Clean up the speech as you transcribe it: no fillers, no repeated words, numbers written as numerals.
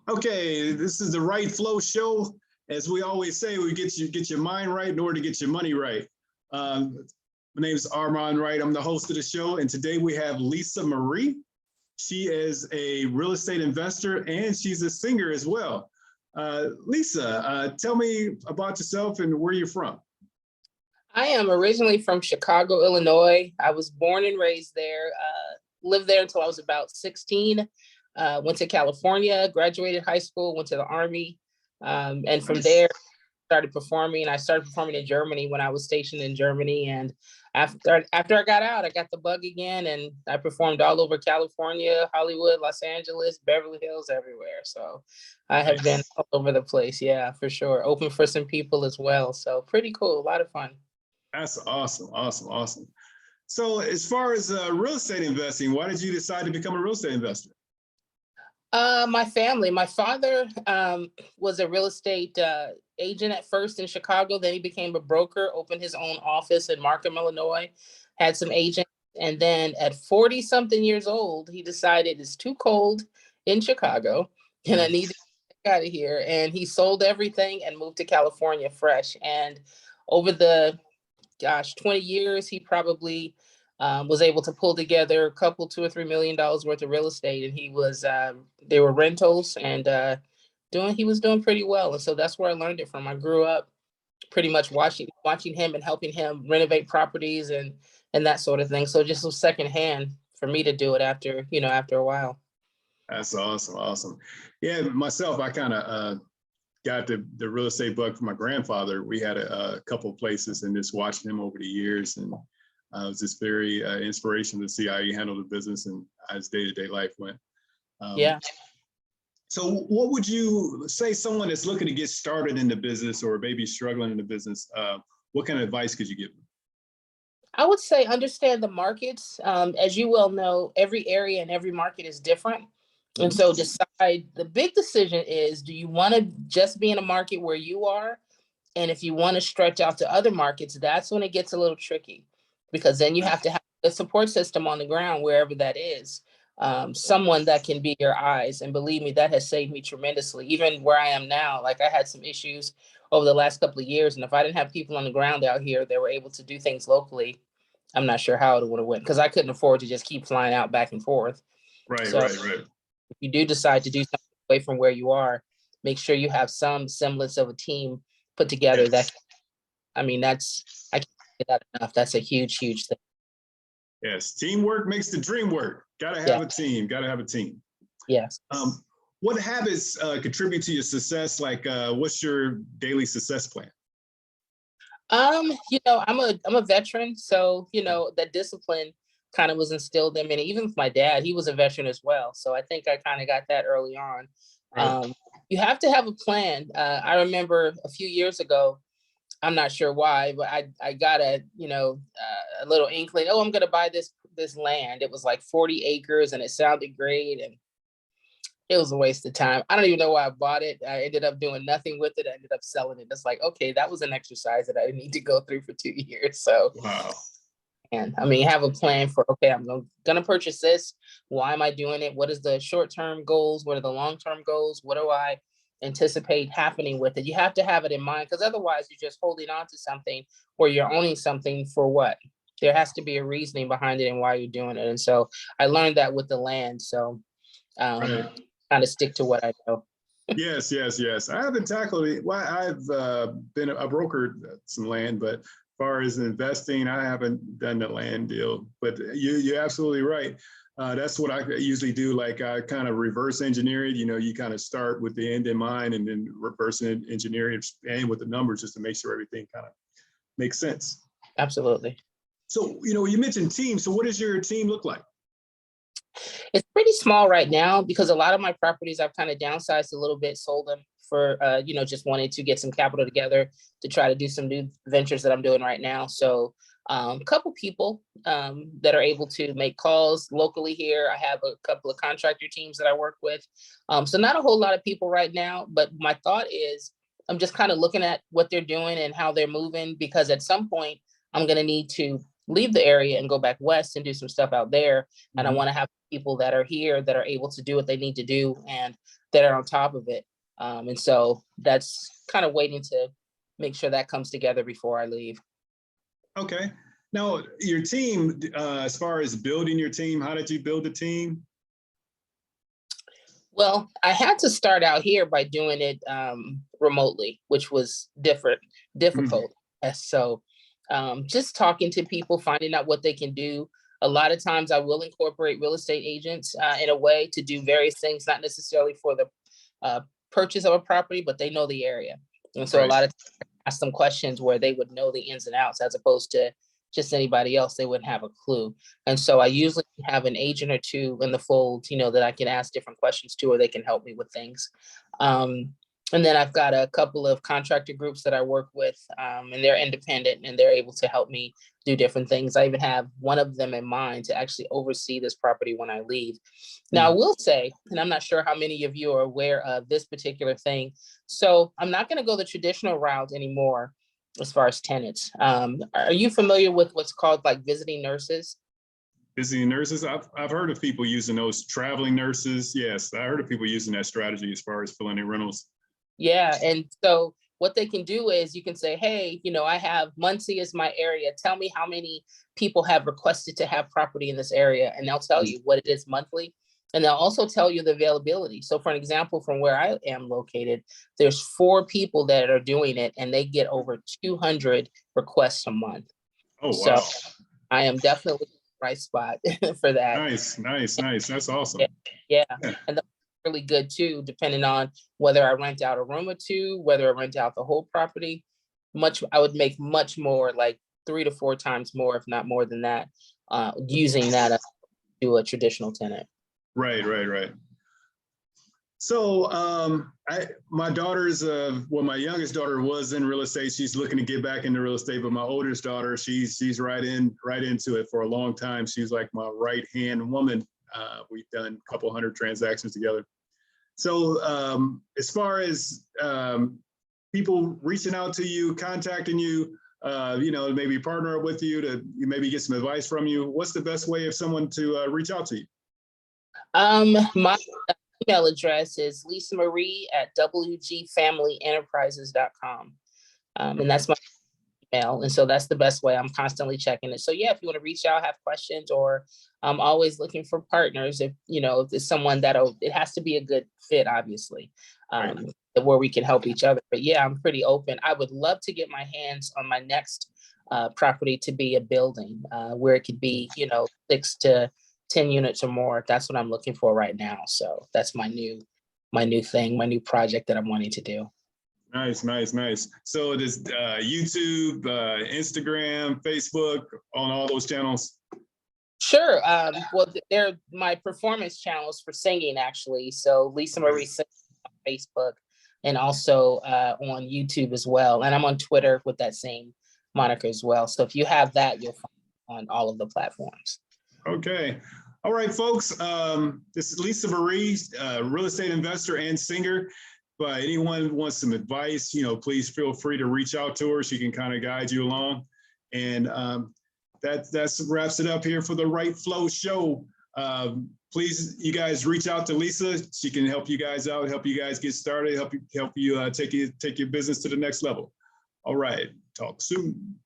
Okay, this is the Right Flow Show. As we always say, we get your mind right in order to get your money right. My name is Armand Wright. I'm the host of the show, and today we have Lisa Marie. She is a real estate investor and she's a singer as well. Lisa, tell me about yourself and where you're from. I am originally from Chicago, Illinois. I was born and raised there, lived there until I was about 16. Went to California, graduated high school, went to the Army. And from there, started performing. I started performing in Germany when I was stationed in Germany. And after I got out, I got the bug again and I performed all over California, Hollywood, Los Angeles, Beverly Hills, everywhere. So I have been all over the place. Yeah, for sure. Open for some people as well. So pretty cool. A lot of fun. That's awesome, awesome, awesome. So as far as real estate investing, why did you decide to become a real estate investor? My family, my father was a real estate agent at first in Chicago. Then he became a broker, opened his own office in Markham, Illinois, had some agents. And then at 40 something years old, he decided it's too cold in Chicago and I need to get out of here. And he sold everything and moved to California fresh. And over the 20 years, he probably was able to pull together a couple, $2 or $3 million worth of real estate. And he was, they were rentals and he was doing pretty well. And so that's where I learned it from. I grew up pretty much watching him and helping him renovate properties and that sort of thing. So just was secondhand for me to do it after a while. That's awesome. Awesome. Yeah, myself, I kind of got the real estate bug from my grandfather. We had a couple of places and just watching him over the years. And it was just very inspirational to see how he handled the business and how his day-to-day life went. Yeah. So what would you say someone that's looking to get started in the business or maybe struggling in the business, what kind of advice could you give them? I would say understand the markets. As you well know, every area and every market is different. And so decide, the big decision is, do you want to just be in a market where you are? And if you want to stretch out to other markets, that's when it gets a little tricky, because then you have to have a support system on the ground wherever that is. Someone that can be your eyes. And believe me, that has saved me tremendously. Even where I am now, like I had some issues over the last couple of years. And if I didn't have people on the ground out here that were able to do things locally, I'm not sure how it would have went, because I couldn't afford to just keep flying out back and forth. Right. If you do decide to do something away from where you are, make sure you have some semblance of a team put together. Yes. I can't get that enough. That's a huge, huge thing. Yes, teamwork makes the dream work. Gotta have a team. Gotta have a team. Yes. What habits contribute to your success? Like, what's your daily success plan? I'm a veteran, so that discipline kind of was instilled in me. And even with my dad, he was a veteran as well. So I think I kind of got that early on. Right. You have to have a plan. I remember a few years ago, I'm not sure why, but I got a little inkling. Oh, I'm going to buy this land. It was like 40 acres and it sounded great. And it was a waste of time. I don't even know why I bought it. I ended up doing nothing with it. I ended up selling it. It's like, okay, that was an exercise that I didn't need to go through for 2 years. So, wow. And have a plan for, okay, I'm going to purchase this. Why am I doing it? What is the short-term goals? What are the long-term goals? What do I anticipate happening with it? You have to have it in mind, because otherwise you're just holding on to something or you're owning something for what? There has to be a reasoning behind it and why you're doing it. And so I learned that with the land. So kind of stick to what I know. Yes. I haven't tackled it. Well, I've been a broker some land, but as far as investing, I haven't done the land deal. But you're absolutely right. That's what I usually do. Like I kind of reverse engineer it. You kind of start with the end in mind and then reverse engineer it and with the numbers just to make sure everything kind of makes sense. Absolutely. So, you mentioned team. So what does your team look like? It's pretty small right now, because a lot of my properties I've kind of downsized a little bit, sold them for, just wanting to get some capital together to try to do some new ventures that I'm doing right now. So a couple people that are able to make calls locally here. I have a couple of contractor teams that I work with. So not a whole lot of people right now, but my thought is I'm just kind of looking at what they're doing and how they're moving, because at some point I'm going to need to leave the area and go back west and do some stuff out there. And I want to have people that are here that are able to do what they need to do and that are on top of it. And so that's kind of waiting to make sure that comes together before I leave. Okay. Now, your team, as far as building your team, how did you build the team? Well, I had to start out here by doing it remotely, which was difficult. So just talking to people, finding out what they can do. A lot of times I will incorporate real estate agents in a way to do various things, not necessarily for the purchase of a property, but they know the area. And so a lot of times I ask them questions where they would know the ins and outs as opposed to just anybody else, they wouldn't have a clue. And so I usually have an agent or two in the fold, that I can ask different questions to, or they can help me with things. And then I've got a couple of contractor groups that I work with, and they're independent and they're able to help me do different things. I even have one of them in mind to actually oversee this property when I leave. Now, I will say, and I'm not sure how many of you are aware of this particular thing. So I'm not going to go the traditional route anymore as far as tenants. Are you familiar with what's called like visiting nurses? Visiting nurses, I've heard of people using those, traveling nurses. Yes, I heard of people using that strategy as far as filling in rentals. Yeah, and so what they can do is you can say, hey, I have Muncie is my area. Tell me how many people have requested to have property in this area, and they'll tell you what it is monthly. And they'll also tell you the availability. So for an example, from where I am located, there's 4 people that are doing it and they get over 200 requests a month. Oh, so wow. I am definitely in the right spot for that. Nice. That's awesome. Yeah. And that's really good too, depending on whether I rent out a room or 2, whether I rent out the whole property. I would make much more, like 3 to 4 times more, if not more than that, using that to a traditional tenant. Right. So my daughter's, my youngest daughter was in real estate. She's looking to get back into real estate, but my oldest daughter, she's right into it for a long time. She's like my right-hand woman. We've done a couple hundred transactions together. So as far as people reaching out to you, contacting you, maybe partner up with you to maybe get some advice from you, what's the best way of someone to reach out to you? My email address is lisamarie@wgfamilyenterprises.com. And that's my email. And so that's the best way. I'm constantly checking it. So yeah, if you want to reach out, have questions, or I'm always looking for partners. If there's someone it has to be a good fit, obviously, where we can help each other. But yeah, I'm pretty open. I would love to get my hands on my next property to be a building where it could be, 6 to 10 units or more. That's what I'm looking for right now. So that's my new thing, my new project that I'm wanting to do. Nice. So it is YouTube, Instagram, Facebook, on all those channels? Sure. Well, they're my performance channels for singing, actually. So Lisa Marie sings on Facebook and also on YouTube as well. And I'm on Twitter with that same moniker as well. So if you have that, you'll find on all of the platforms. Okay. All right, folks. This is Lisa Marie, real estate investor and singer. But anyone wants some advice, please feel free to reach out to her. She can kind of guide you along. And that wraps it up here for the Wright Flow Show. Please, you guys reach out to Lisa. She can help you guys out, help you guys get started, help you take your business to the next level. All right. Talk soon.